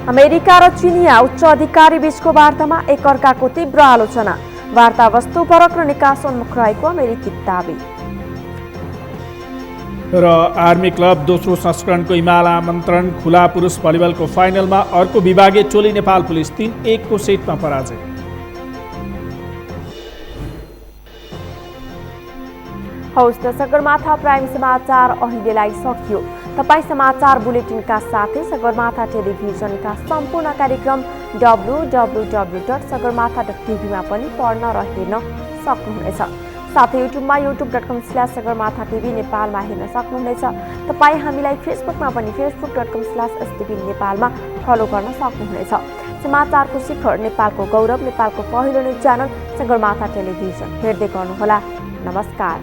B: अमेरिका र चिनिया उच्च अधिकारी बीचको वार्तामा एकअर्काको तीव्र आलोचना। वार्ता वस्तुपरक र निकासोन्मुख रहेको अमेरिकी दावी।
A: र आर्मी क्लब दोस्रो संस्करणको हिमाल आमन्त्रण खुला पुरुष भलिबलको फाइनलमा अर्को विभागीय टोली नेपाल पुलिस 3-1 को सेटमा पराजय।
B: हौस् त सगरमाथा प्राइम समाचार अहिलेलाई सकियो। तपाईँ समाचार बुलेटिनका साथै सगरमाथा टेलिभिजनका सम्पूर्ण कार्यक्रम www.sagarmatha.tv मा पनि पढ्न र हेर्न सक्नुहुनेछ। साथै युट्युबमा youtube.com/sagarmatha tv नेपालमा हेर्न सक्नुहुनेछ। तपाईँ हामीलाई फेसबुकमा पनि facebook.com/stv नेपालमा फलो गर्न सक्नुहुनेछ। समाचारको शिखर, नेपालको गौरव, नेपालको पहिलो न्युज च्यानल सगरमाथा टेलिभिजन हेर्दै गर्नुहोला। नमस्कार।